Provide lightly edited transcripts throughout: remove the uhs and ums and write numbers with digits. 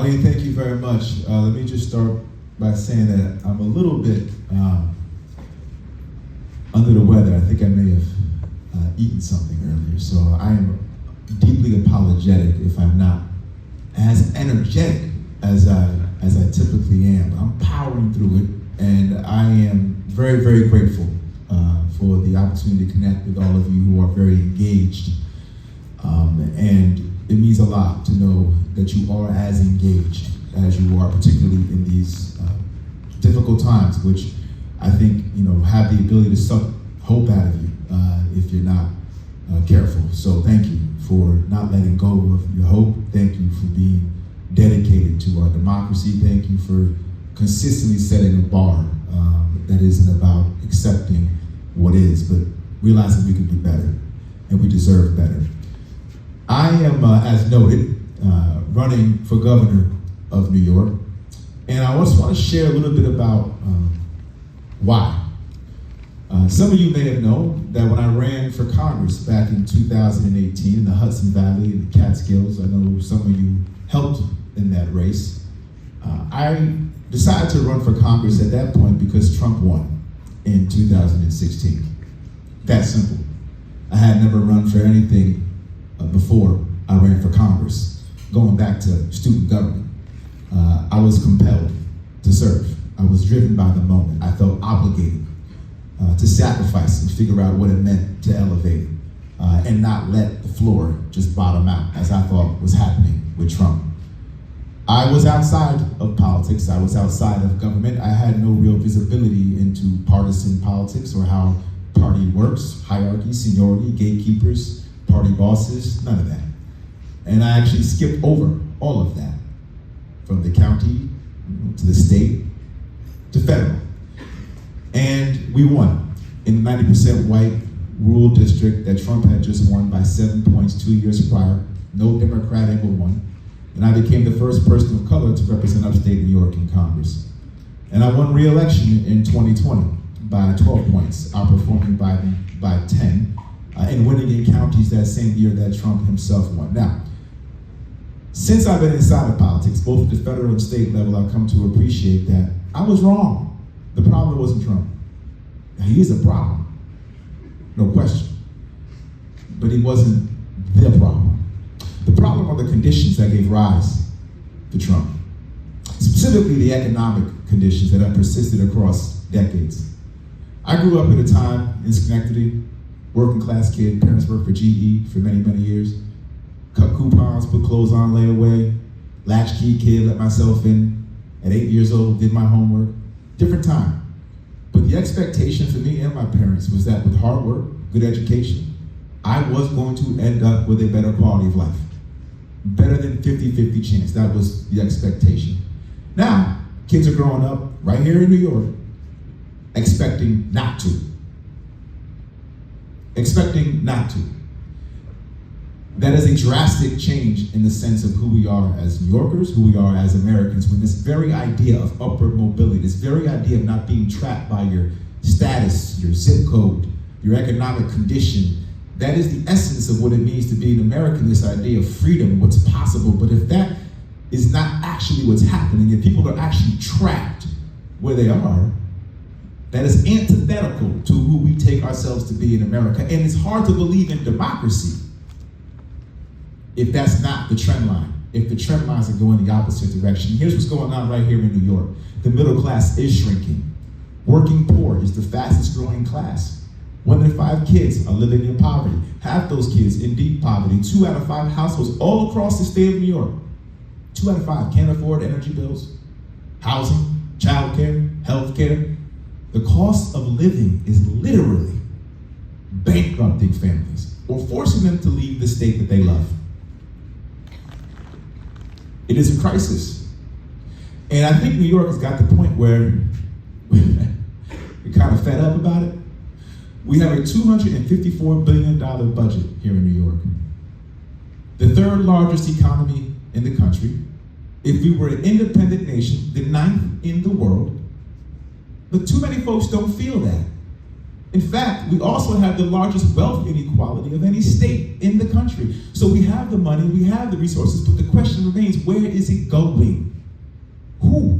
Marlene, thank you very much. Let me just start by saying that I'm a little bit under the weather. I think I may have eaten something earlier, so I am deeply apologetic if I'm not as energetic as I typically am. I'm powering through it, and I am very, very grateful for the opportunity to connect with all of you who are very engaged. And it means a lot to know that you are as engaged as you are, particularly in these difficult times, which I think have the ability to suck hope out of you if you're not careful. So thank you for not letting go of your hope. Thank you for being dedicated to our democracy. Thank you for consistently setting a bar that isn't about accepting what is, but realizing we can do better and we deserve better. I am, as noted, running for governor of New York, and I also want to share a little bit about why. Some of you may have known that when I ran for Congress back in 2018 in the Hudson Valley and the Catskills, I know some of you helped in that race. I decided to run for Congress at that point because Trump won in 2016. That simple. I had never run for anything before I ran for Congress. Going back to student government, I was compelled to serve. I was driven by the moment. I felt obligated to sacrifice and figure out what it meant to elevate and not let the floor just bottom out, as I thought was happening with Trump. I was outside of politics. I was outside of government. I had no real visibility into partisan politics or how party works, hierarchy, seniority, gatekeepers, party bosses, none of that. And I actually skipped over all of that, from the county to the state to federal. And we won in the 90% white rural district that Trump had just won by 7 points 2 years prior. No Democrat ever won. And I became the first person of color to represent upstate New York in Congress. And I won re-election in 2020 by 12 points, outperforming Biden by 10, and winning in counties that same year that Trump himself won. Now, since I've been inside of politics, both at the federal and state level, I've come to appreciate that I was wrong. The problem wasn't Trump. Now, he is a problem, no question. But he wasn't the problem. The problem are the conditions that gave rise to Trump. Specifically, the economic conditions that have persisted across decades. I grew up at a time in Schenectady, working class kid, parents worked for GE for many, many years. Cut coupons, put clothes on layaway, latchkey kid, let myself in at 8 years old, did my homework. Different time. But the expectation for me and my parents was that with hard work, good education, I was going to end up with a better quality of life. Better than 50-50 chance. That was the expectation. Now, kids are growing up right here in New York, expecting not to. Expecting not to. That is a drastic change in the sense of who we are as New Yorkers, who we are as Americans, when this very idea of upward mobility, this very idea of not being trapped by your status, your zip code, your economic condition, that is the essence of what it means to be an American, this idea of freedom, what's possible. But if that is not actually what's happening, if people are actually trapped where they are, that is antithetical to who we take ourselves to be in America. And it's hard to believe in democracy if that's not the trend line, if the trend lines are going the opposite direction. Here's what's going on right here in New York. The middle class is shrinking. Working poor is the fastest growing class. 1 in 5 kids are living in poverty. Half those kids in deep poverty. 2 out of 5 households all across the state of New York. 2 out of 5 can't afford energy bills, housing, childcare, healthcare. The cost of living is literally bankrupting families or forcing them to leave the state that they love. It is a crisis. And I think New York has got to the point where we're kind of fed up about it. We have a $254 billion budget here in New York. The 3rd largest economy in the country. If we were an independent nation, the 9th in the world. But too many folks don't feel that. In fact, we also have the largest wealth inequality of any state in the country. So we have the money, we have the resources, but the question remains, where is it going? Who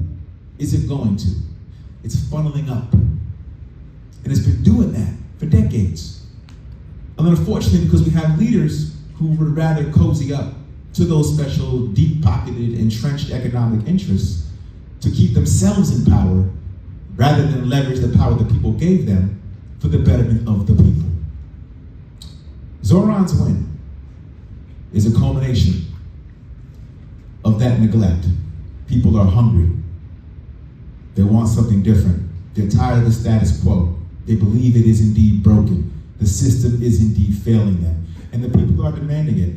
is it going to? It's funneling up. And it's been doing that for decades. And unfortunately, because we have leaders who would rather cozy up to those special, deep-pocketed, entrenched economic interests to keep themselves in power, rather than leverage the power the people gave them for the betterment of the people. Zoran's win is a culmination of that neglect. People are hungry. They want something different. They're tired of the status quo. They believe it is indeed broken. The system is indeed failing them. And the people are demanding it.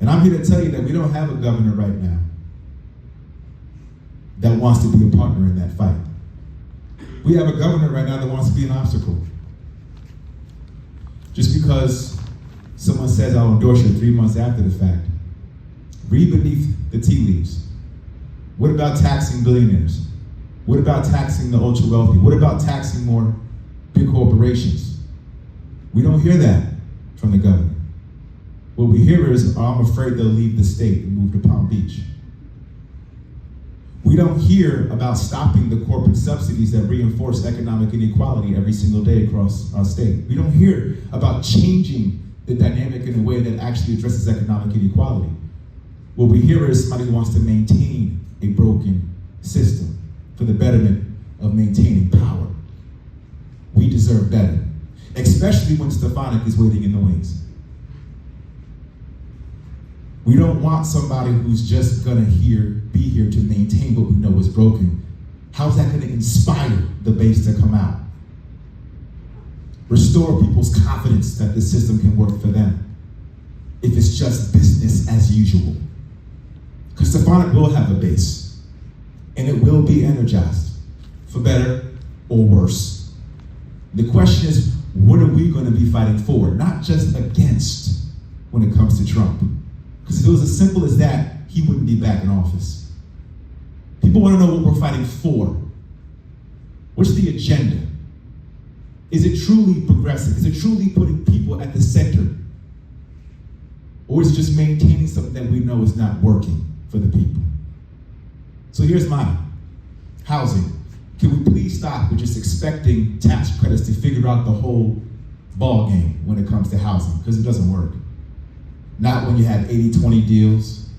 And I'm here to tell you that we don't have a governor right now that wants to be a partner in that fight. We have a governor right now that wants to be an obstacle. Just because someone says, I'll endorse you 3 months after the fact. Read beneath the tea leaves. What about taxing billionaires? What about taxing the ultra wealthy? What about taxing more big corporations? We don't hear that from the governor. What we hear is, oh, I'm afraid they'll leave the state and move to Palm Beach. We don't hear about stopping the corporate subsidies that reinforce economic inequality every single day across our state. We don't hear about changing the dynamic in a way that actually addresses economic inequality. What we hear is somebody who wants to maintain a broken system for the betterment of maintaining power. We deserve better, especially when Stefanik is waiting in the wings. We don't want somebody who's just gonna be here to maintain what we know is broken. How's that gonna inspire the base to come out? Restore people's confidence that the system can work for them if it's just business as usual. Because Stefanik will have a base, and it will be energized, for better or worse. The question is, what are we gonna be fighting for, not just against when it comes to Trump? Because if it was as simple as that, he wouldn't be back in office. People want to know what we're fighting for. What's the agenda? Is it truly progressive? Is it truly putting people at the center? Or is it just maintaining something that we know is not working for the people? So here's mine. Housing. Can we please stop with just expecting tax credits to figure out the whole ball game when it comes to housing? Because it doesn't work. Not when you have 80-20 deals,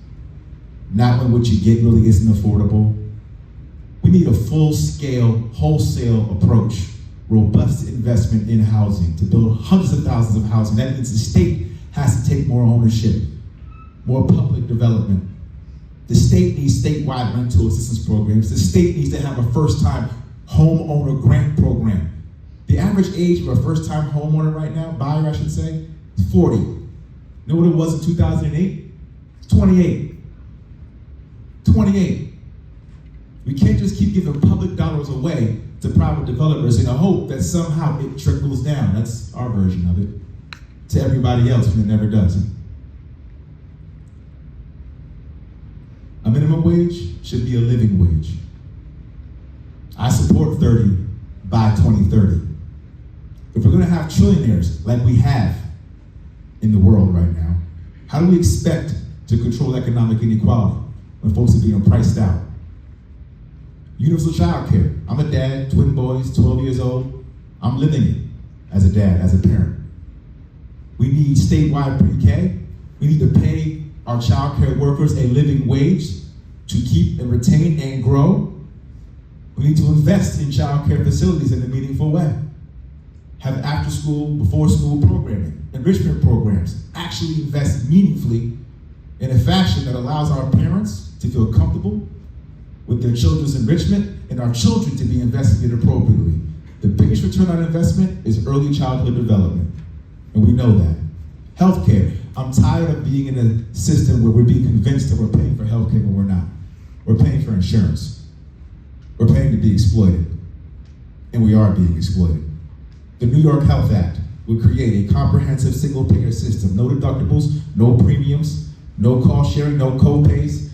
not when what you get really isn't affordable. We need a full-scale, wholesale approach, robust investment in housing to build hundreds of thousands of housing. That means the state has to take more ownership, more public development. The state needs statewide rental assistance programs. The state needs to have a first-time homeowner grant program. The average age of a first-time homeowner right now, buyer I should say, is 40. You know what it was in 2008? 28. 28. We can't just keep giving public dollars away to private developers in a hope that somehow it trickles down. That's our version of it. To everybody else when it never does. A minimum wage should be a living wage. I support 30 by 2030. If we're gonna have trillionaires like we have in the world right now, how do we expect to control economic inequality when folks are being priced out? Universal child care. I'm a dad, twin boys, 12 years old. I'm living it as a dad, as a parent. We need statewide pre-K. We need to pay our child care workers a living wage to keep and retain and grow. We need to invest in child care facilities in a meaningful way. Have after school, before school programming, enrichment programs, actually invest meaningfully in a fashion that allows our parents to feel comfortable with their children's enrichment and our children to be invested in appropriately. The biggest return on investment is early childhood development, and we know that. Healthcare. I'm tired of being in a system where we're being convinced that we're paying for healthcare when we're not. We're paying for insurance. We're paying to be exploited, and we are being exploited. The New York Health Act would create a comprehensive single-payer system. No deductibles, no premiums, no cost sharing, no co-pays.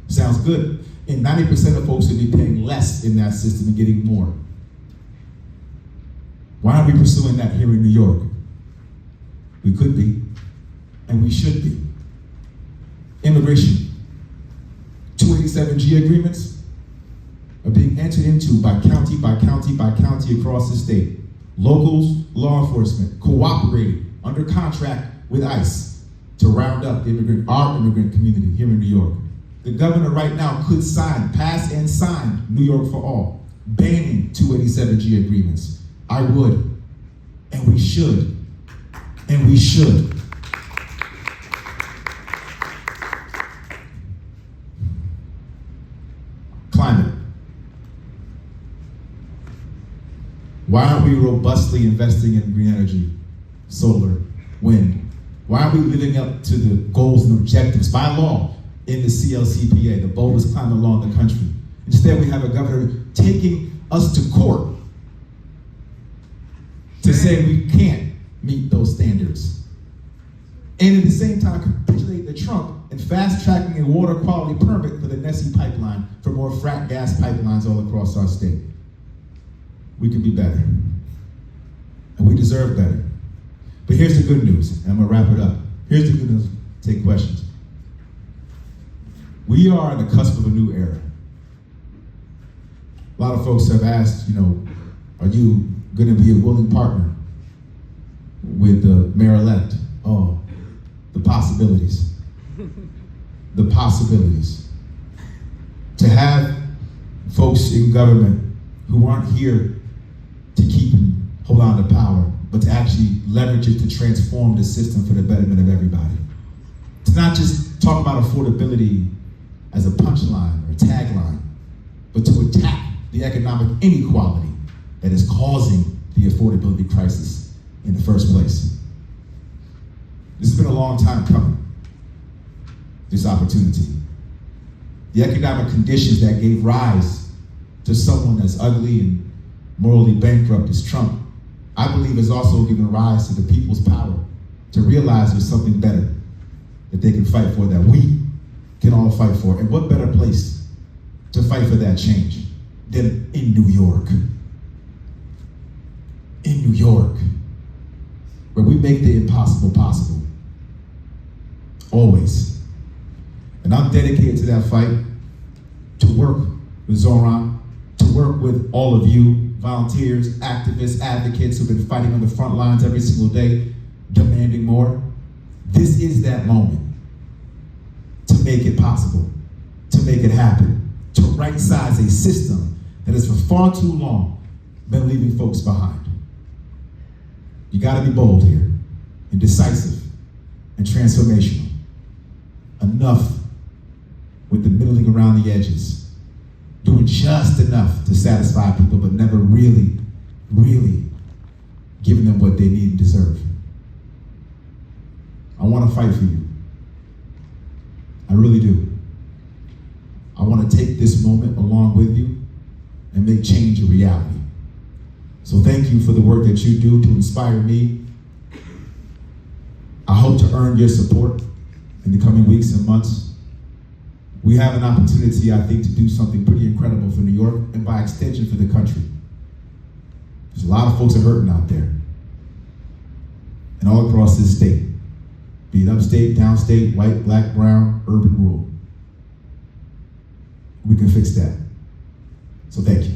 Sounds good. And 90% of folks would be paying less in that system and getting more. Why aren't we pursuing that here in New York? We could be, and we should be. Immigration. 287G agreements are being entered into by county by county by county across the state. Locals, law enforcement, cooperating under contract with ICE to round up our immigrant community here in New York. The governor right now could pass and sign New York for All, banning 287G agreements. I would, and we should, and we should. Climate. Why aren't we robustly investing in green energy, solar, wind? Why aren't we living up to the goals and objectives by law in the CLCPA, the boldest climate law in the country? Instead, we have a governor taking us to court to say we can't meet those standards. And at the same time, capitulating to Trump and fast-tracking a water quality permit for the Nessie pipeline for more frack gas pipelines all across our state. We can be better. And we deserve better. But here's the good news, and I'm gonna wrap it up. Here's the good news, take questions. We are on the cusp of a new era. A lot of folks have asked, are you gonna be a willing partner with the mayor-elect? Oh, the possibilities. The possibilities. To have folks in government who aren't here to keep and hold on to power, but to actually leverage it to transform the system for the betterment of everybody. It's not just talk about affordability as a punchline or a tagline, but to attack the economic inequality that is causing the affordability crisis in the first place. This has been a long time coming, this opportunity. The economic conditions that gave rise to someone as ugly and morally bankrupt as Trump, I believe has also given rise to the people's power to realize there's something better that they can fight for, that we can all fight for. And what better place to fight for that change than in New York? In New York, where we make the impossible possible. Always. And I'm dedicated to that fight, to work with Zoran, to work with all of you, volunteers, activists, advocates who've been fighting on the front lines every single day, demanding more. This is that moment to make it possible, to make it happen, to right-size a system that has for far too long been leaving folks behind. You gotta be bold here, and decisive, and transformational. Enough with the middling around the edges. Doing just enough to satisfy people, but never really, really giving them what they need and deserve. I want to fight for you. I really do. I want to take this moment along with you and make change a reality. So thank you for the work that you do to inspire me. I hope to earn your support in the coming weeks and months. We have an opportunity, I think, to do something pretty incredible for New York and by extension for the country. There's a lot of folks that are hurting out there and all across this state, be it upstate, downstate, white, black, brown, urban, rural. We can fix that. So thank you.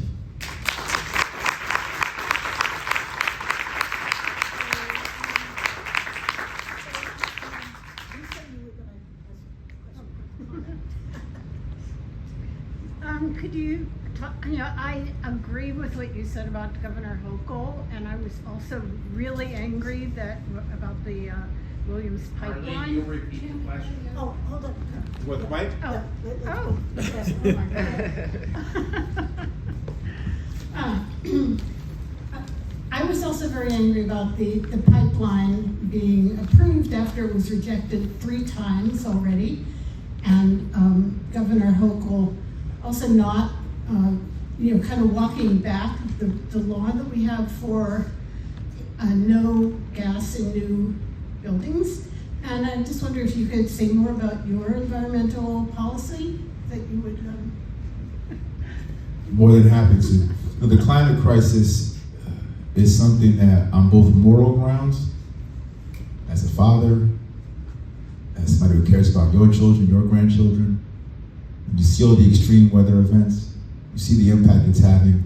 Could you talk, I agree with what you said about Governor Hochul, and I was also really angry about the Williams pipeline. Arlene, you'll repeat the question. Oh, hold on. What, Mike? Oh. Yes, oh my God. I was also very angry about the pipeline being approved after it was rejected 3 times already, and Governor Hochul also not, kind of walking back the law that we have for no gas in new buildings. And I just wonder if you could say more about your environmental policy that you would. More than happy to. The climate crisis is something that on both moral grounds, as a father, as somebody who cares about your children, your grandchildren, you see all the extreme weather events, you see the impact it's having.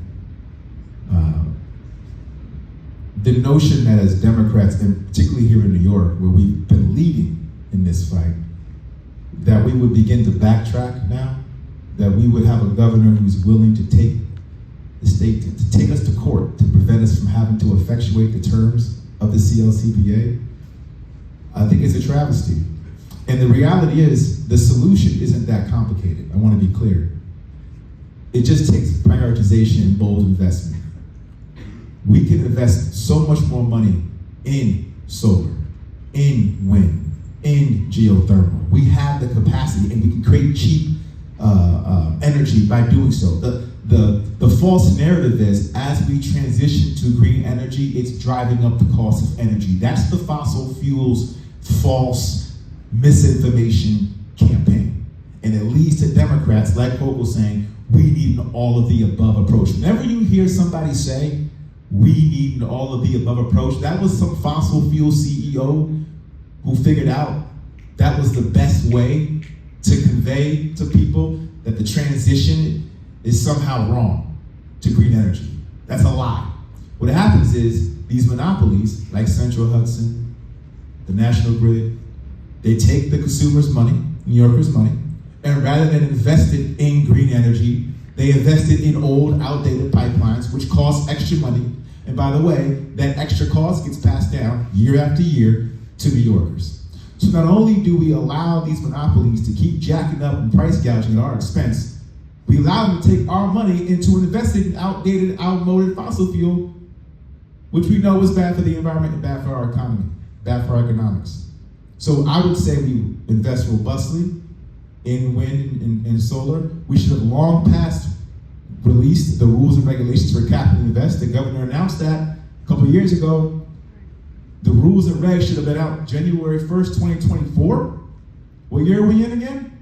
The notion that as Democrats, and particularly here in New York, where we've been leading in this fight, that we would begin to backtrack now, that we would have a governor who's willing to take the state, to take us to court, to prevent us from having to effectuate the terms of the CLCPA, I think it's a travesty. And the reality is, the solution isn't that complicated. I want to be clear. It just takes prioritization and bold investment. We can invest so much more money in solar, in wind, in geothermal. We have the capacity, and we can create cheap energy by doing so. The false narrative is, as we transition to green energy, it's driving up the cost of energy. That's the fossil fuels false misinformation campaign. And it leads to Democrats like Hochul saying, we need an all of the above approach. Whenever you hear somebody say, we need an all of the above approach, that was some fossil fuel CEO who figured out that was the best way to convey to people that the transition is somehow wrong to green energy. That's a lie. What happens is these monopolies, like Central Hudson, the National Grid, they take the consumer's money, New Yorkers' money, and rather than invest it in green energy, they invest it in old, outdated pipelines, which cost extra money. And by the way, that extra cost gets passed down year after year to New Yorkers. So not only do we allow these monopolies to keep jacking up and price gouging at our expense, we allow them to take our money into investing in outdated, outmoded fossil fuel, which we know is bad for the environment and bad for our economy, bad for our economics. So I would say we invest robustly in wind and solar. We should have long past released the rules and regulations for capital invest. The governor announced that a couple of years ago. The rules and regs should have been out January 1st, 2024. What year are we in again?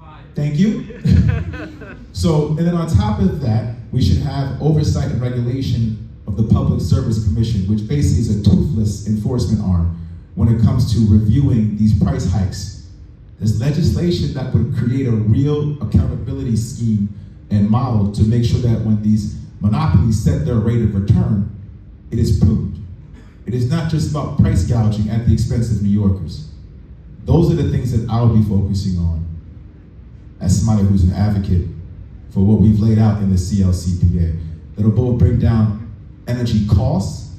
2025. Thank you. So, and then on top of that, we should have oversight and regulation of the Public Service Commission, which basically is a toothless enforcement arm when it comes to reviewing these price hikes. There's legislation that would create a real accountability scheme and model to make sure that when these monopolies set their rate of return, it is prudent. It is not just about price gouging at the expense of New Yorkers. Those are the things that I'll be focusing on as somebody who's an advocate for what we've laid out in the CLCPA. That'll both bring down energy costs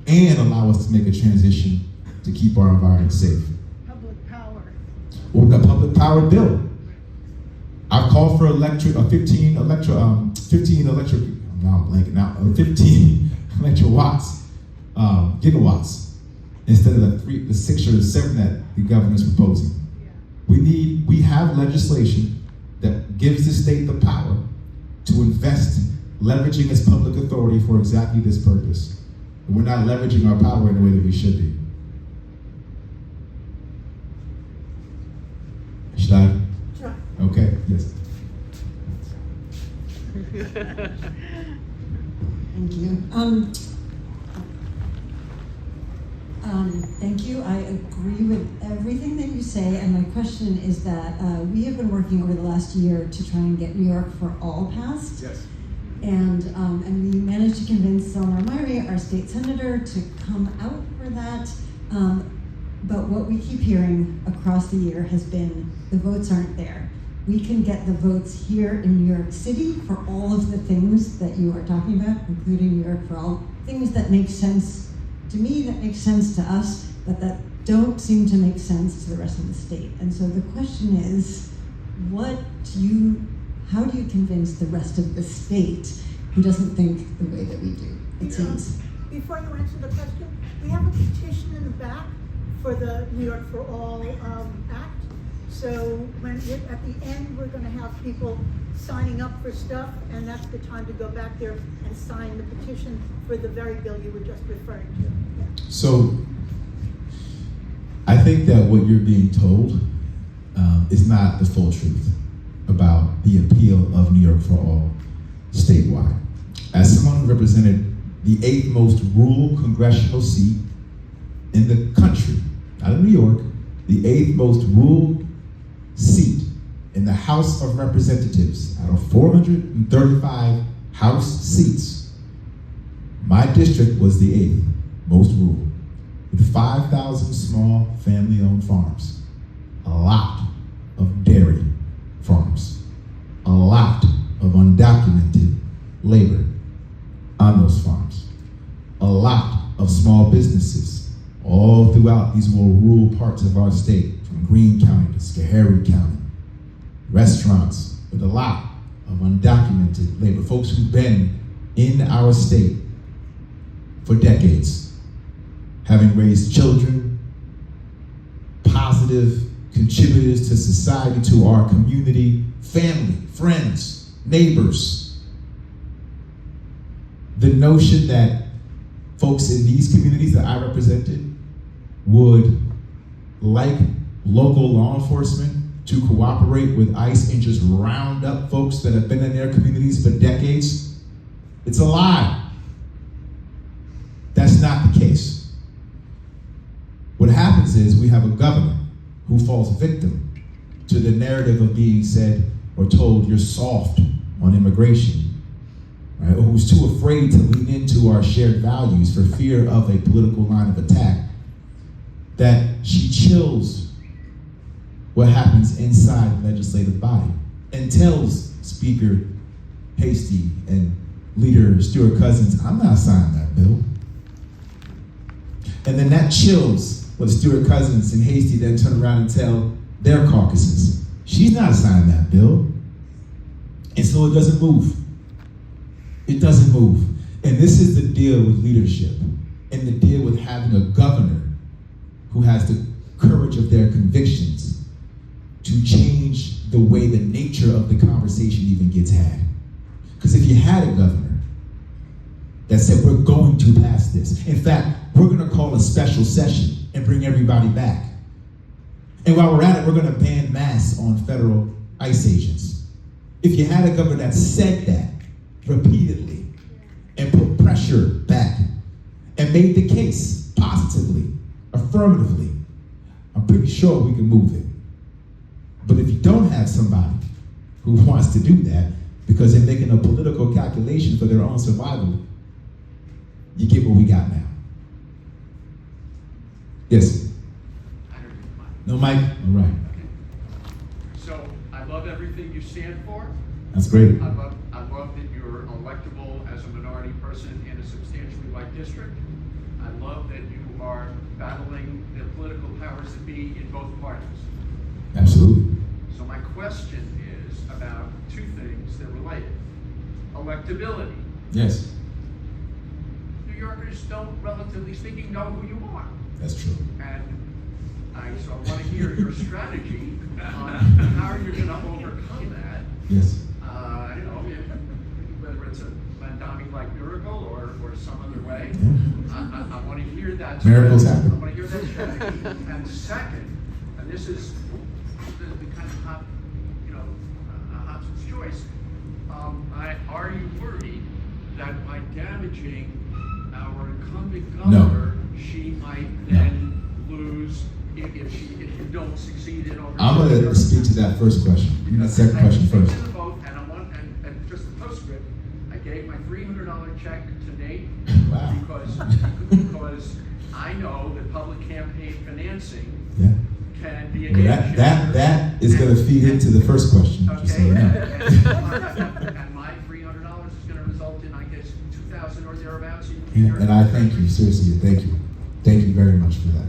and allow us to make a transition to keep our environment safe. Public power. Well, the public power bill. I've called for 15 electric watts, gigawatts, instead of the 6 or 7 that the governor's proposing. Yeah. We have legislation that gives the state the power to invest, leveraging its public authority for exactly this purpose. And we're not leveraging our power in the way that we should be. Should I? Sure. Okay, yes. Thank you. Thank you. I agree with everything that you say, and my question is that we have been working over the last year to try and get New York for All passed. Yes. And we managed to convince Eleanor Myrie, our state senator, to come out for that. But what we keep hearing across the year has been the votes aren't there. We can get the votes here in New York City for all of the things that you are talking about, including New York for All, things that make sense to me, that make sense to us, but that don't seem to make sense to the rest of the state. And so the question is, how do you convince the rest of the state who doesn't think the way that we do, it seems? Before you answer the question, we have a petition in the back for the New York for All Act. So at the end, we're going to have people signing up for stuff, and that's the time to go back there and sign the petition for the very bill you were just referring to. Yeah. So I think that what you're being told is not the full truth about the appeal of New York for All statewide. As someone who represented the 8th most rural congressional seat in the country, not in New York, the 8th most rural seat in the House of Representatives out of 435 House seats. My district was the 8th most rural, with 5,000 small family-owned farms, a lot of dairy farms, a lot of undocumented labor on those farms, a lot of small businesses all throughout these more rural parts of our state, from Greene County to Schoharie County, restaurants with a lot of undocumented labor, folks who've been in our state for decades, having raised children, positive contributors to society, to our community, family, friends, neighbors. The notion that folks in these communities that I represented would like local law enforcement to cooperate with ICE and just round up folks that have been in their communities for decades, it's a lie. That's not the case. What happens is we have a governor who falls victim to the narrative of being said or told you're soft on immigration, right? Or who's too afraid to lean into our shared values for fear of a political line of attack, that she chills what happens inside the legislative body and tells Speaker Hasty and Leader Stewart Cousins, I'm not signing that bill. And then that chills what Stewart Cousins and Hasty then turn around and tell their caucuses, she's not signing that bill. And so it doesn't move. It doesn't move. And this is the deal with leadership and the deal with having a governor who has the courage of their convictions to change the way the nature of the conversation even gets had. Because if you had a governor that said, we're going to pass this, in fact, we're going to call a special session and bring everybody back. And while we're at it, we're going to ban masks on federal ICE agents. If you had a governor that said that repeatedly and put pressure back and made the case positively, affirmatively, I'm pretty sure we can move it. But if you don't have somebody who wants to do that because they're making a political calculation for their own survival, you get what we got now. Yes? No mic? All right. Okay. So I love everything you stand for. That's great. I love that you're electable as a minority person in a substantially white district. I love that you are battling the political powers that be in both parties. Absolutely. So my question is about two things that relate. Electability. Yes. New Yorkers don't, relatively speaking, know who you are. That's true. And I want to hear your strategy on how you're going to overcome that. Yes. You know, whether it's a Mandami-like miracle or some other way. Yeah. I want to hear that. Miracles strategy. happen. I want to hear that strategy. And second, and this is the kind of hot, Hobson's choice. Are you worried that by damaging our incumbent governor, she might then lose if you don't succeed in overcoming? I'm going to speak to that first question. Give me that second question first. To the vote, and just a postscript, I gave my $300 check to Nate Wow. because I know that public campaign financing Yeah. can be a Well, game that is going to feed into the first question. Just so Okay, you know. and my $300 is going to result in, I guess, 2,000 or thereabouts. Yeah, and I thank you, seriously, thank you. Thank you very much for that.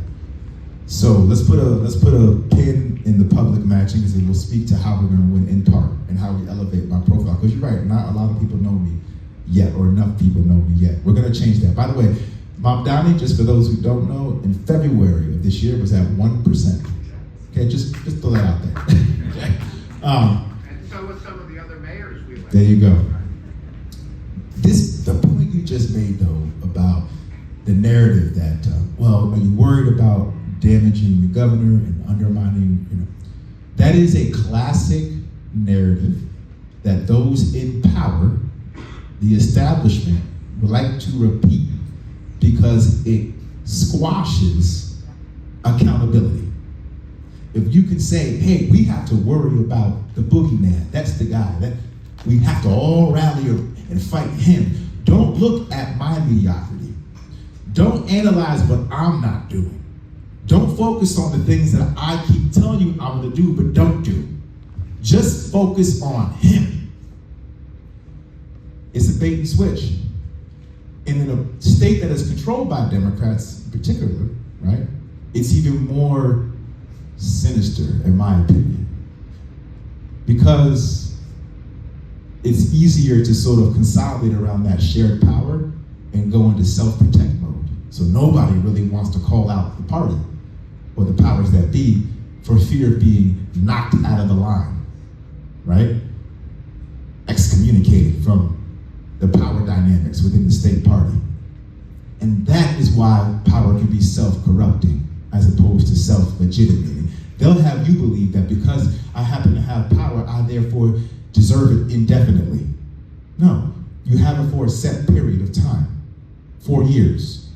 So let's put a pin in the public matching, because it will speak to how we're going to win in part and how we elevate my profile. Because you're right, not a lot of people know me yet, or enough people know me yet. We're going to change that. By the way, Mamdani, just for those who don't know, in February of this year was at 1%. Okay, just throw that out there. Okay. And so with some of the other mayors we went. There you go. The point you just made, though, about the narrative that, are you worried about damaging the governor and undermining, that is a classic narrative that those in power, the establishment, like to repeat because it squashes accountability. If you can say, hey, we have to worry about the boogeyman, that's the guy, that we have to all rally and fight him. Don't look at my mediocrity. Don't analyze what I'm not doing. Don't focus on the things that I keep telling you I'm gonna do but don't do. Just focus on him. It's a bait and switch. And in a state that is controlled by Democrats in particular, right, it's even more sinister, in my opinion, because it's easier to sort of consolidate around that shared power and go into self-protect mode. So nobody really wants to call out the party or the powers that be for fear of being knocked out of the line, right? Excommunicated from the power dynamics within the state party. And that is why power can be self-corrupting as opposed to self-legitimating. They'll have you believe that because I happen to have power, I therefore deserve it indefinitely. No, you have it for a set period of time, 4 years.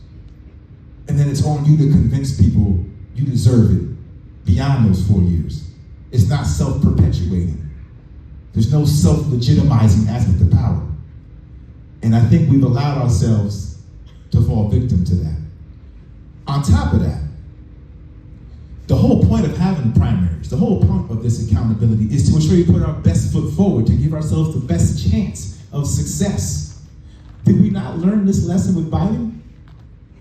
And then it's on you to convince people you deserve it beyond those 4 years. It's not self-perpetuating. There's no self-legitimizing aspect of power. And I think we've allowed ourselves to fall victim to that. On top of that, the whole point of having primaries, the whole point of this accountability is to ensure we put our best foot forward, to give ourselves the best chance of success. Did we not learn this lesson with Biden?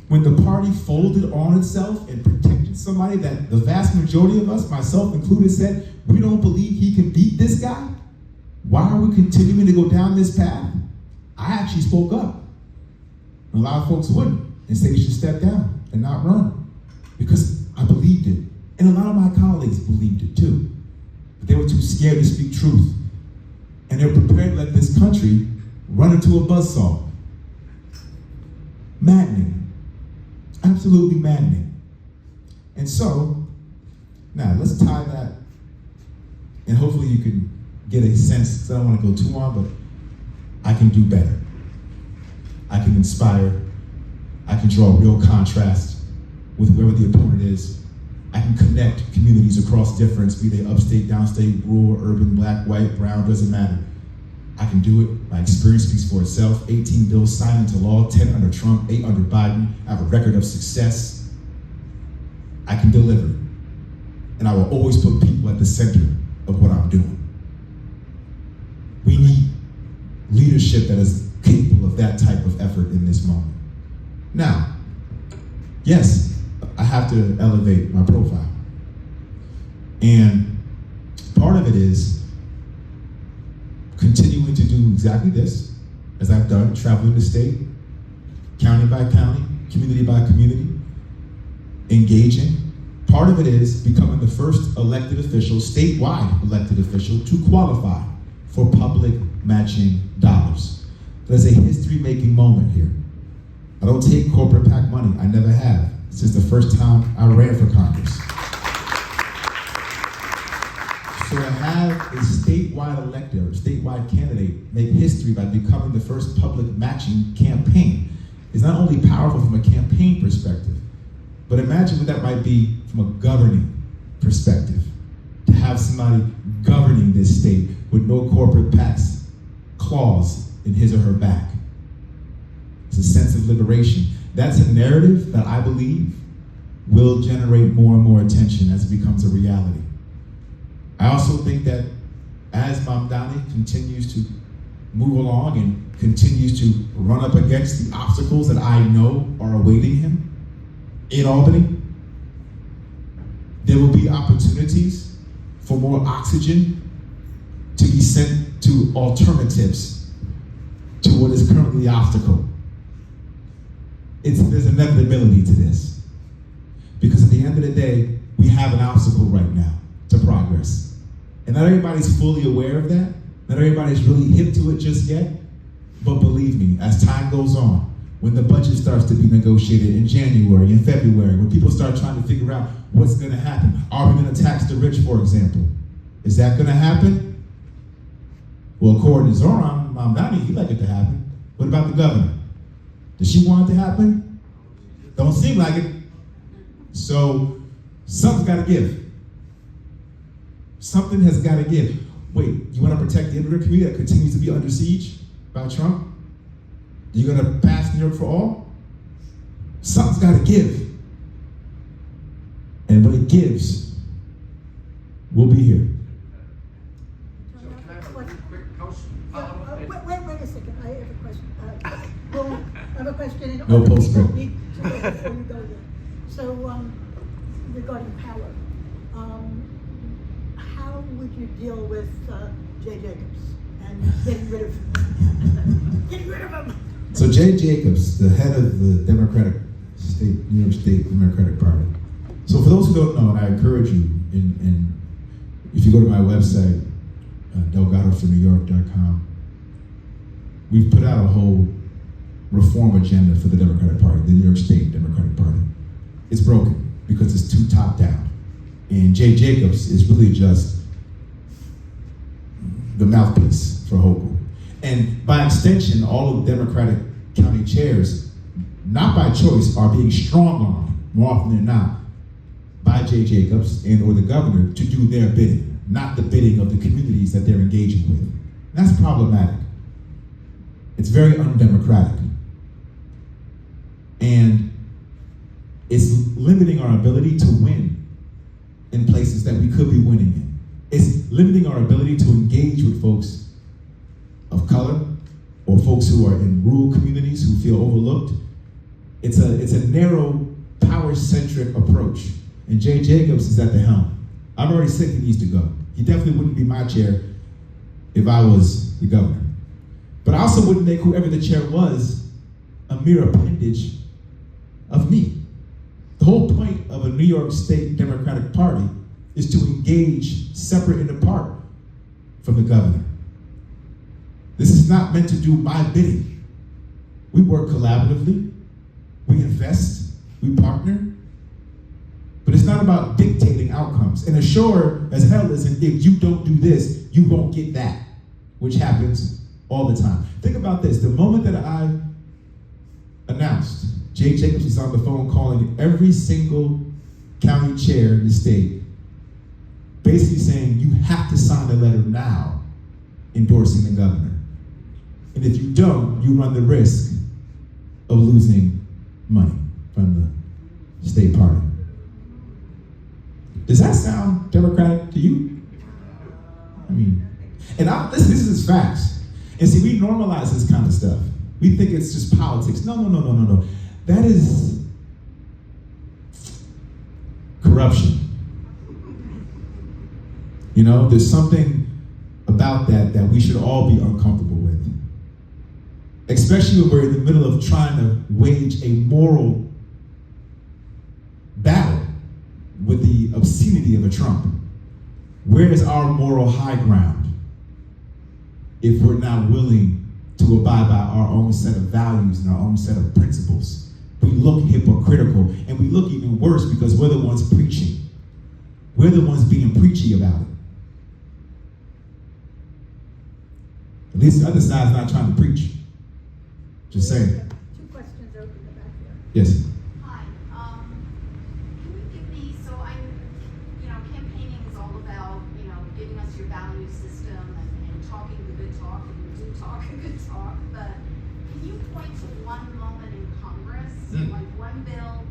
When the party folded on itself and protected somebody that the vast majority of us, myself included, said, we don't believe he can beat this guy? Why are we continuing to go down this path? I actually spoke up. A lot of folks wouldn't and said he should step down and not run because I believed it. And a lot of my colleagues believed it too. But they were too scared to speak truth. And they were prepared to let this country run into a buzzsaw. Maddening. Absolutely maddening. And so, now let's tie that, and hopefully you can get a sense, because I don't want to go too long, but I can do better. I can inspire. I can draw a real contrast with whoever the opponent is. I can connect communities across difference, be they upstate, downstate, rural, urban, black, white, brown, doesn't matter. I can do it. My experience speaks for itself. 18 bills signed into law, 10 under Trump, 8 under Biden. I have a record of success. I can deliver. And I will always put people at the center of what I'm doing. We need leadership that is capable of that type of effort in this moment. Now, yes, I have to elevate my profile. And part of it is continuing to do exactly this, as I've done, traveling the state, county by county, community by community, engaging. Part of it is becoming the first elected official, statewide elected official, to qualify for public matching dollars. There's a history-making moment here. I don't take corporate PAC money. I never have. This is the first time I ran for Congress. So to have a statewide elector, a statewide candidate make history by becoming the first public matching campaign is not only powerful from a campaign perspective, but imagine what that might be from a governing perspective. To have somebody governing this state with no corporate PACs clause in his or her back. It's a sense of liberation. That's a narrative that I believe will generate more and more attention as it becomes a reality. I also think that as Mamdani continues to move along and continues to run up against the obstacles that I know are awaiting him in Albany, there will be opportunities for more oxygen to be sent to alternatives to what is currently the obstacle. There's inevitability to this. Because at the end of the day, we have an obstacle right now to progress. And not everybody's fully aware of that. Not everybody's really hip to it just yet. But believe me, as time goes on, when the budget starts to be negotiated in January, in February, when people start trying to figure out what's gonna happen. Are we gonna tax the rich, for example? Is that gonna happen? Well, according to Zoran Mamdani, he'd like it to happen. What about the governor? Does she want it to happen? Don't seem like it. So something's got to give. Something has got to give. Wait, you want to protect the immigrant community that continues to be under siege by Trump? You're going to pass New York for all? Something's got to give. And when it gives, we'll be here. So can I have a really quick Wait a second, I have a question. Well, I have a question. And No other people postscript. need to know before you go there. So, regarding power, how would you deal with Jay Jacobs and getting rid of him? So Jay Jacobs, the head of the New York State Democratic Party. So for those who don't know, and I encourage you, and if you go to my website, Lt.Governor.com, we've put out a whole reform agenda for the Democratic Party, the New York State Democratic Party. It's broken because it's too top down. And Jay Jacobs is really just the mouthpiece for Hochul. And by extension, all of the Democratic county chairs, not by choice, are being strong-armed, more often than not, by Jay Jacobs and or the governor to do their bidding, not the bidding of the communities that they're engaging with. That's problematic. It's very undemocratic. And it's limiting our ability to win in places that we could be winning in. It's limiting our ability to engage with folks of color or folks who are in rural communities who feel overlooked. It's a narrow, power-centric approach. And Jay Jacobs is at the helm. I've already said he needs to go. He definitely wouldn't be my chair if I was the governor. But I also wouldn't make whoever the chair was a mere appendage of me. The whole point of a New York State Democratic Party is to engage separate and apart from the governor. This is not meant to do my bidding. We work collaboratively, we invest, we partner, but it's not about dictating outcomes. And as sure as hell isn't, if you don't do this, you won't get that, which happens all the time. Think about this, the moment that I announced Jay Jacobs is on the phone calling every single county chair in the state, basically saying you have to sign a letter now endorsing the governor. And if you don't, you run the risk of losing money from the state party. Does that sound democratic to you? I mean, and this is facts. And see, we normalize this kind of stuff. We think it's just politics. No. That is corruption. You know, there's something about that we should all be uncomfortable with. Especially when we're in the middle of trying to wage a moral battle with the obscenity of a Trump. Where is our moral high ground if we're not willing to abide by our own set of values and our own set of principles? We look hypocritical, and we look even worse because we're the ones preaching. We're the ones being preachy about it. At least the other side's not trying to preach. Just saying. Two questions over in the back there. Yes. Hi, can you give me, so campaigning is all about, giving us your value system and talking the good talk, and you do talk a good talk, but can you point to one moment in Congress, like one bill,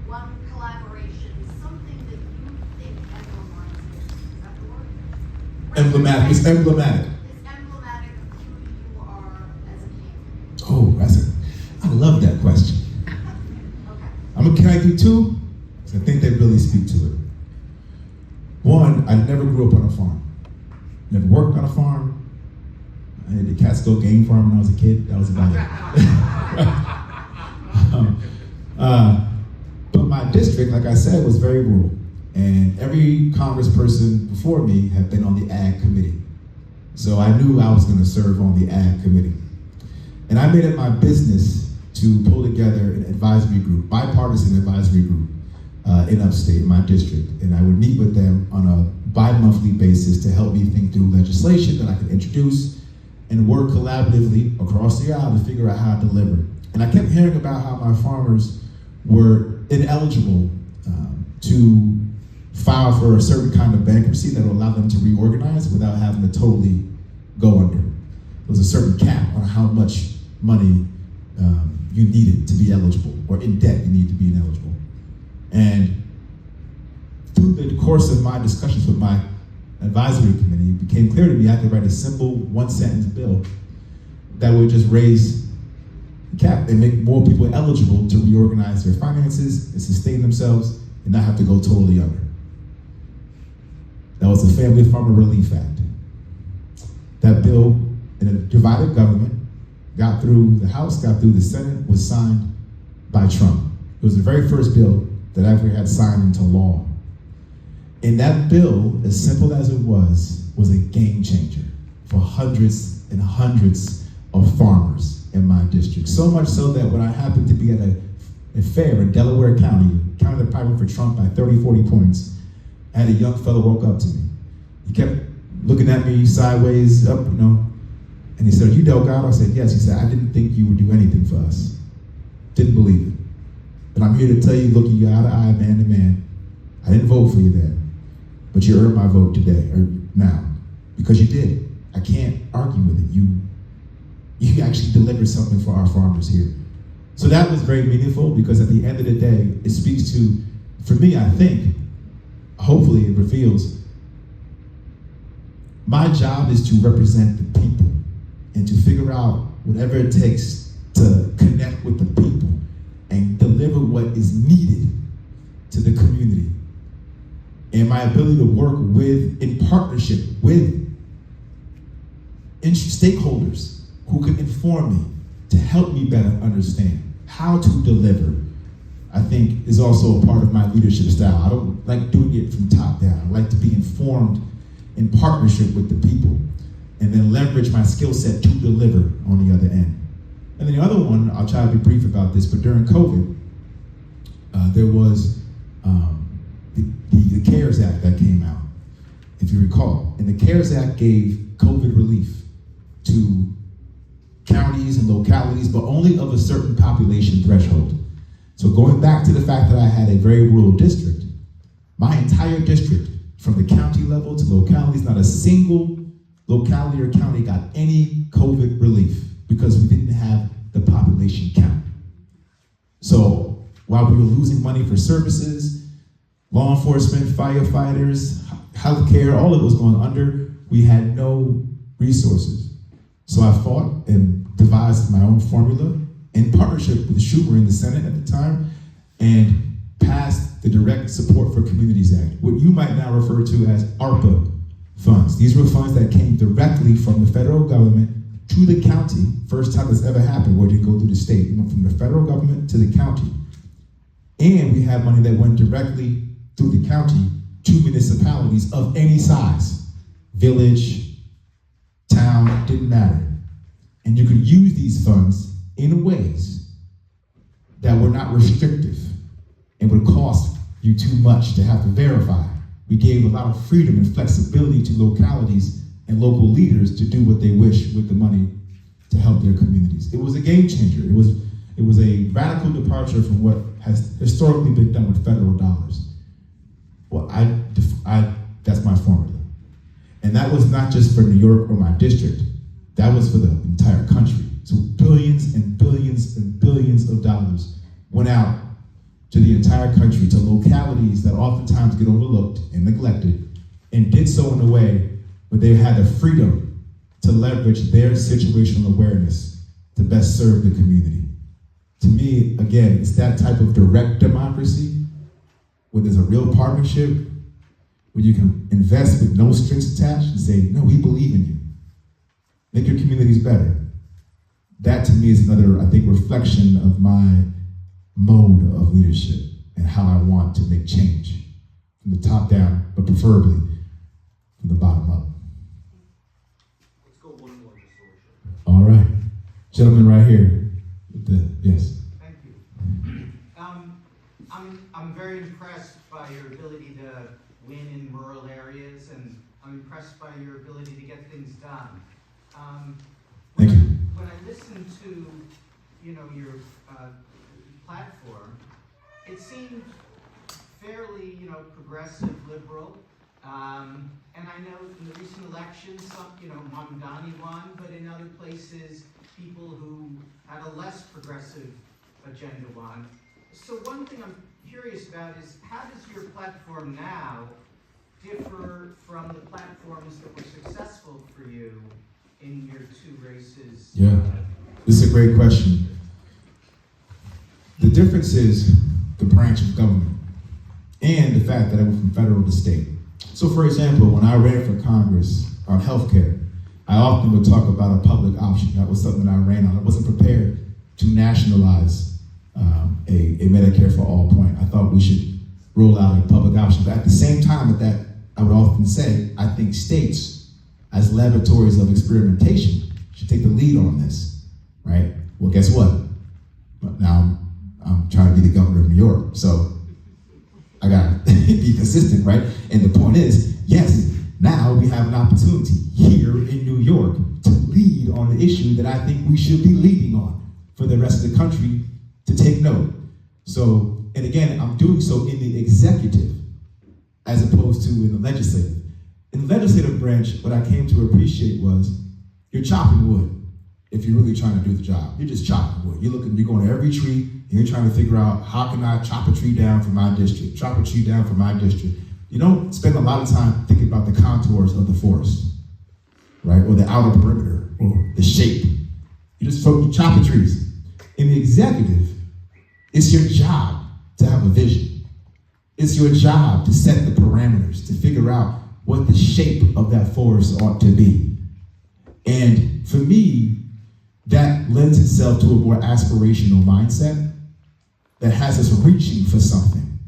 one collaboration, something that you think emblematizes, is that the word? Emblematic. It's emblematic. It's emblematic of who you are as a candidate. Oh, I love that question. Okay. Can I do two? Because I think they really speak to it. One, I never grew up on a farm. Never worked on a farm. I had the Catskill Game Farm when I was a kid. That was about it. But my district, like I said, was very rural. And every congressperson before me had been on the ag committee. So I knew I was going to serve on the ag committee. And I made it my business to pull together an advisory group, bipartisan advisory group in upstate, in my district. And I would meet with them on a bi-monthly basis to help me think through legislation that I could introduce and work collaboratively across the aisle to figure out how to deliver. And I kept hearing about how my farmers were ineligible to file for a certain kind of bankruptcy that would allow them to reorganize without having to totally go under. There was a certain cap on how much money you needed to be eligible, or in debt you need to be ineligible. And through the course of my discussions with my advisory committee, it became clear to me I could write a simple one-sentence bill that would just raise the cap and make more people eligible to reorganize their finances and sustain themselves and not have to go totally under. That was the Family Farmer Relief Act. That bill, in a divided government, got through the House, got through the Senate, was signed by Trump. It was the very first bill that I ever had signed into law. And that bill, as simple as it was a game changer for hundreds and hundreds of farmers in my district. So much so that when I happened to be at a fair in Delaware County, county that probably went for Trump by 30, 40 points, I had a young fellow walk up to me. He kept looking at me sideways, up, and he said, "Are you Delgado?" I said, "Yes." He said, "I didn't think you would do anything for us." Didn't believe it. But I'm here to tell you, looking you eye to eye, man to man, I didn't vote for you then, but you earned my vote today, or now, because you did. I can't argue with it. You actually delivered something for our farmers here. So that was very meaningful, because at the end of the day, it speaks to, for me, I think, hopefully it reveals, my job is to represent the people and to figure out whatever it takes to connect with the people and deliver what is needed to the community. And my ability to work with, in partnership with stakeholders who can inform me to help me better understand how to deliver, I think is also a part of my leadership style. I don't like doing it from top down. I like to be informed in partnership with the people and then leverage my skill set to deliver on the other end. And then the other one, I'll try to be brief about this, but during COVID, there was the CARES Act that came out, if you recall. And the CARES Act gave COVID relief to counties and localities, but only of a certain population threshold. So going back to the fact that I had a very rural district, my entire district, from the county level to localities, not a single locality or county got any COVID relief because we didn't have the population count. So while we were losing money for services, law enforcement, firefighters, healthcare, all of it was going under, we had no resources. So I fought and devised my own formula in partnership with Schumer in the Senate at the time, and passed the Direct Support for Communities Act, what you might now refer to as ARPA funds. These were funds that came directly from the federal government to the county. First time this ever happened where you go through the state, from the federal government to the county. And we had money that went directly through the county to municipalities of any size, village, town, didn't matter. And you could use these funds in ways that were not restrictive and would cost you too much to have to verify. We gave a lot of freedom and flexibility to localities and local leaders to do what they wish with the money to help their communities. It was a game changer. It was a radical departure from what has historically been done with federal dollars. Well, that's my formula. And that was not just for New York or my district. That was for the entire country. So billions and billions and billions of dollars went out to the entire country, to localities that oftentimes get overlooked and neglected, and did so in a way where they had the freedom to leverage their situational awareness to best serve the community. To me, again, it's that type of direct democracy where there's a real partnership, where you can invest with no strings attached and say, no, we believe in you. Make your communities better. That to me is another, I think, reflection of my mode of leadership and how I want to make change from the top down, but preferably from the bottom up. Let's go one more, Mr. Worship. All right. Gentleman right here. Yes. Thank you. I'm very impressed by your ability to win in rural areas, and I'm impressed by your ability to get things done. Thank you. When I listen to your platform, it seemed fairly, progressive, liberal. And I know in the recent elections, some, Mamdani won, but in other places, people who had a less progressive agenda won. So one thing I'm curious about is, how does your platform now differ from the platforms that were successful for you in your two races? Yeah, this is a great question. The difference is the branch of government and the fact that I went from federal to state. So for example, when I ran for Congress on healthcare, I often would talk about a public option. That was something I ran on. I wasn't prepared to nationalize a Medicare for all point. I thought we should roll out a public option. But at the same time with that, I would often say, I think states, as laboratories of experimentation, should take the lead on this, right? Well, guess what? Now I'm trying to be the governor of New York, so I gotta be consistent, right? And the point is, yes, now we have an opportunity here in New York to lead on the issue that I think we should be leading on for the rest of the country to take note. So, and again, I'm doing so in the executive as opposed to in the legislative. In the legislative branch, what I came to appreciate was you're chopping wood if you're really trying to do the job. You're just chopping wood. You're going to every tree, and you're trying to figure out how can I chop a tree down for my district, chop a tree down for my district. You don't spend a lot of time thinking about the contours of the forest, right? Or the outer perimeter, or the shape. You just chop the trees. In the executive, it's your job to have a vision. It's your job to set the parameters, to figure out what the shape of that forest ought to be. And for me, that lends itself to a more aspirational mindset that has us reaching for something,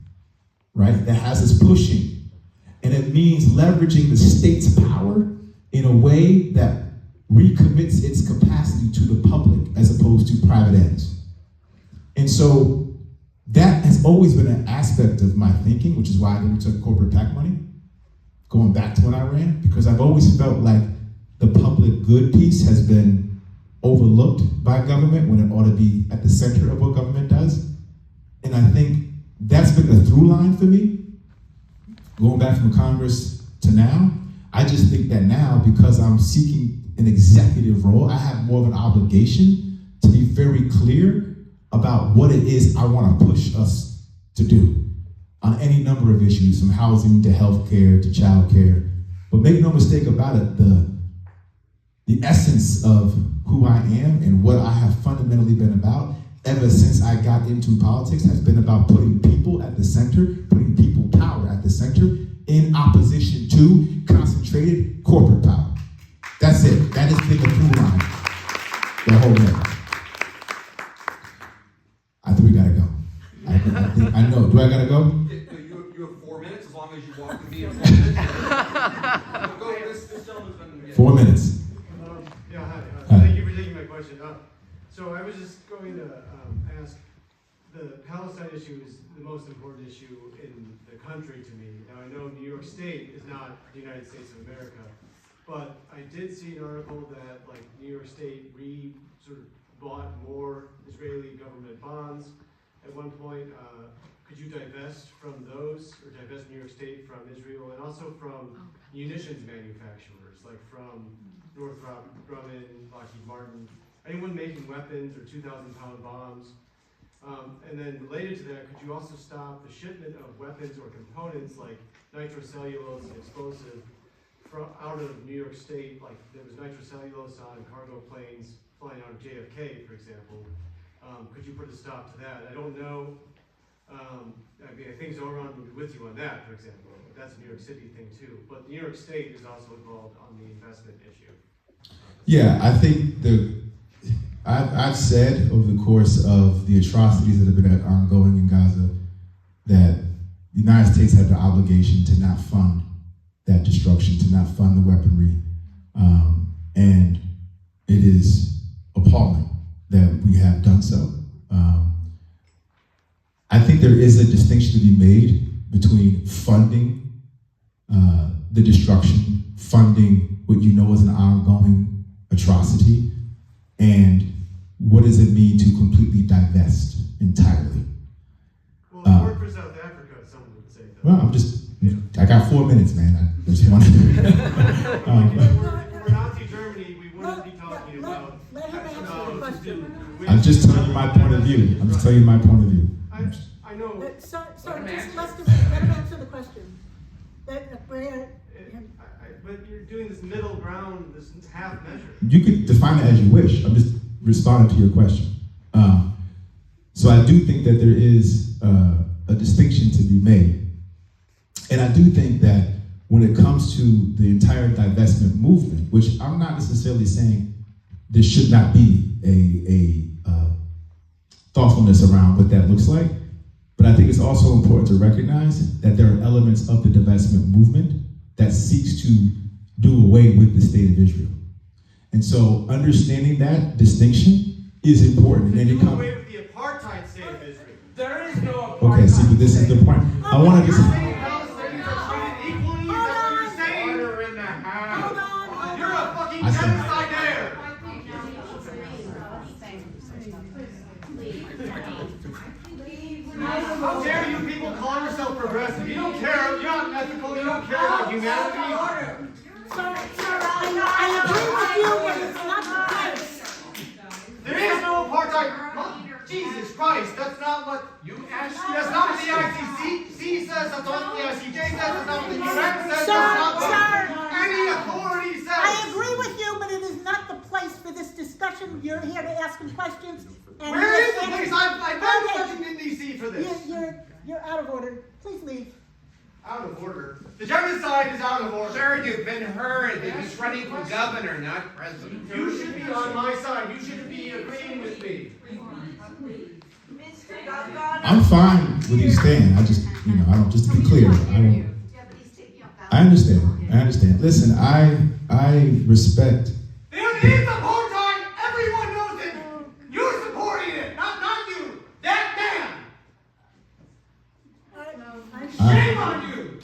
right? That has us pushing. And it means leveraging the state's power in a way that recommits its capacity to the public as opposed to private ends. And so that has always been an aspect of my thinking, which is why I never took corporate PAC money, going back to when I ran, because I've always felt like the public good piece has been overlooked by government when it ought to be at the center of what government does. And I think that's been the through line for me, going back from Congress to now. I just think that now, because I'm seeking an executive role, I have more of an obligation to be very clear about what it is I want to push us to do on any number of issues, from housing to healthcare to childcare. But make no mistake about it, the essence of who I am and what I have fundamentally been about ever since I got into politics has been about putting people at the center, putting people power at the center, in opposition to concentrated corporate power. That's it. That has been the through line the whole way. I think we gotta go. I know. Do I gotta go? You have 4 minutes, as long as you walk with me in 4 minutes. Go, this gentleman's been... 4 minutes. Yeah, hi. Hi. Thank you for taking my question. So I was just going to ask, the Palestine issue is the most important issue in the country to me. Now, I know New York State is not the United States of America, but I did see an article that, like, New York State sort of bought more Israeli government bonds at one point. Could you divest from those, or divest New York State from Israel, and also from munitions manufacturers, like from Northrop Grumman, Lockheed Martin, anyone making weapons or 2,000-pound bombs? And then related to that, could you also stop the shipment of weapons or components like nitrocellulose and explosive out of New York State? Like, there was nitrocellulose on cargo planes flying out of JFK, for example. Could you put a stop to that? I don't know. I mean, I think Zoran would be with you on that, for example. That's a New York City thing too. But New York State is also involved on the investment issue. Yeah, I think I've said over the course of the atrocities that have been ongoing in Gaza that the United States had the obligation to not fund that destruction, to not fund the weaponry. And it is appalling that we have done so. I think there is a distinction to be made between funding the destruction, funding what you know is an ongoing atrocity, and what does it mean to completely divest entirely? Well, work for South Africa, someone would say that. Well, I got 4 minutes, man. I just wanted to. For Nazi Germany, we wouldn't be talking about. Let him answer the question. I'm just telling you my point of view. I'm just telling you my point of view. I know. Sir, just let him answer the question. But you're doing this middle ground, this half measure. You can define it as you wish. I'm just responding to your question. So I do think that there is a distinction to be made. And I do think that when it comes to the entire divestment movement, which I'm not necessarily saying there should not be a thoughtfulness around what that looks like, but I think it's also important to recognize that there are elements of the divestment movement that seeks to do away with the state of Israel. And so understanding that distinction is important. To And do then away with the apartheid state of Israel. There is no apartheid. okay, see, but this is the point. I want to just. Palestinians are treated equally, is that what you're saying? Order in the house. You're a fucking I said- genocidaire! How dare you people call yourself progressive? You don't care, you're not ethical, you don't care about humanity. I agree with you, but it's not the case. There is no apartheid. Well, Jesus Christ, that's not what You asked. that's not what the ICC says, that's not what the ICJ says, that's not what the UN says, Sir, that's not sir. what any authority says. I agree with you, but it is not the place for this discussion. You're here to ask him questions. And Where is the place? I've been Washington DC for this. You're out of order. Please leave. Out of order. The genocide is out of order. Sir, you've been heard that he's running for governor, not president. You should be on my side. You shouldn't be agreeing with me. I'm fine with you staying. I just, I don't. Just to be clear, I don't. Yeah, but he's taking up that. I understand. Listen, I respect. There is apartheid. Everyone knows it. You're supporting it, not you. That man. Shame on you.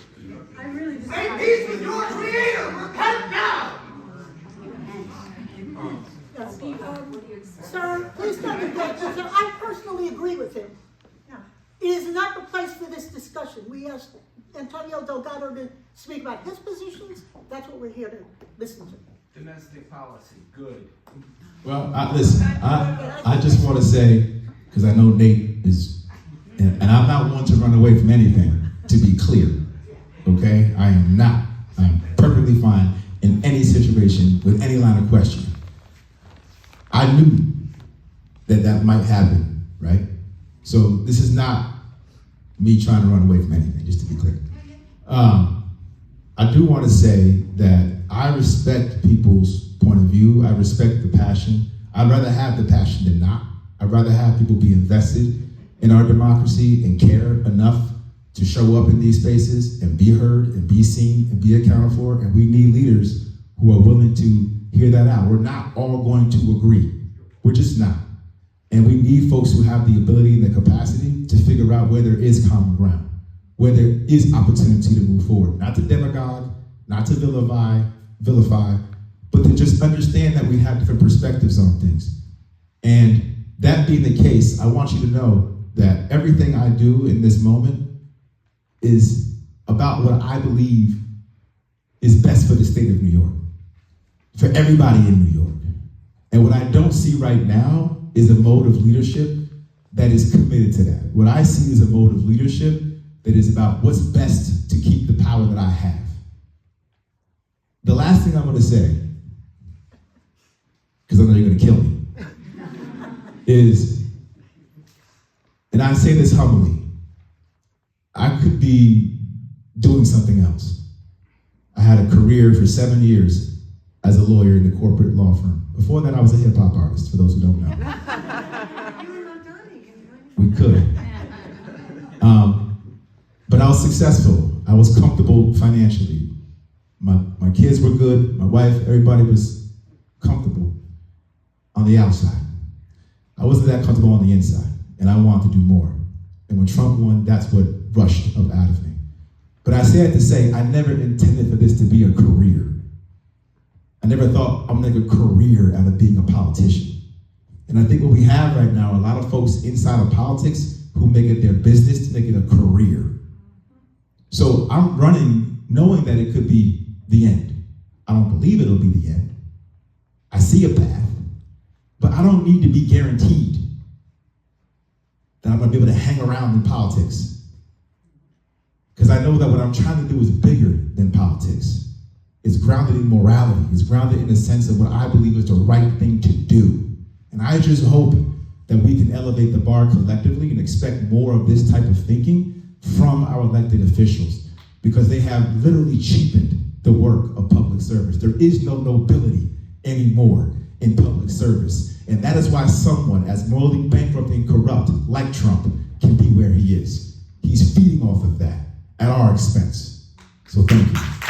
I really Make peace with your creator. Repent now. Sir, please don't object. Sir, I personally agree with him. It is not the place for this discussion. We asked Antonio Delgado to speak about his positions. That's what we're here to listen to. Domestic policy, good. Well, listen. I just want to say, because I know Nate is, and I'm not one to run away from anything. To be clear, okay, I am not. I'm perfectly fine in any situation with any line of questioning. I knew that might happen, right? So this is not me trying to run away from anything, just to be clear. I do want to say that I respect people's point of view. I respect the passion. I'd rather have the passion than not. I'd rather have people be invested in our democracy and care enough to show up in these spaces and be heard and be seen and be accounted for. And we need leaders who are willing to hear that out. We're not all going to agree. We're just not. And we need folks who have the ability and the capacity to figure out where there is common ground, where there is opportunity to move forward. Not to demagogue, not to vilify, but to just understand that we have different perspectives on things. And that being the case, I want you to know that everything I do in this moment is about what I believe is best for the state of New York, for everybody in New York. And what I don't see right now is a mode of leadership that is committed to that. What I see is a mode of leadership that is about what's best to keep the power that I have. The last thing I'm going to say, because I know you're going to kill me, is, and I say this humbly, I could be doing something else. I had a career for 7 years as a lawyer in the corporate law firm. Before that, I was a hip hop artist, for those who don't know. We could. But I was successful. I was comfortable financially. My kids were good. My wife, everybody was comfortable on the outside. I wasn't that comfortable on the inside, and I wanted to do more. And when Trump won, that's what rushed up out of me. But I say that to say, I never intended for this to be a career. I never thought I'm gonna make a career out of being a politician. And I think what we have right now are a lot of folks inside of politics who make it their business to make it a career. So I'm running knowing that it could be the end. I don't believe it'll be the end. I see a path, but I don't need to be guaranteed that I'm gonna be able to hang around in politics. Because I know that what I'm trying to do is bigger than politics. It's grounded in morality. It's grounded in the sense of what I believe is the right thing to do. And I just hope that we can elevate the bar collectively and expect more of this type of thinking from our elected officials, because they have literally cheapened the work of public service. There is no nobility anymore in public service. And that is why someone as morally bankrupt and corrupt like Trump can be where he is. He's feeding off of that at our expense. So thank you.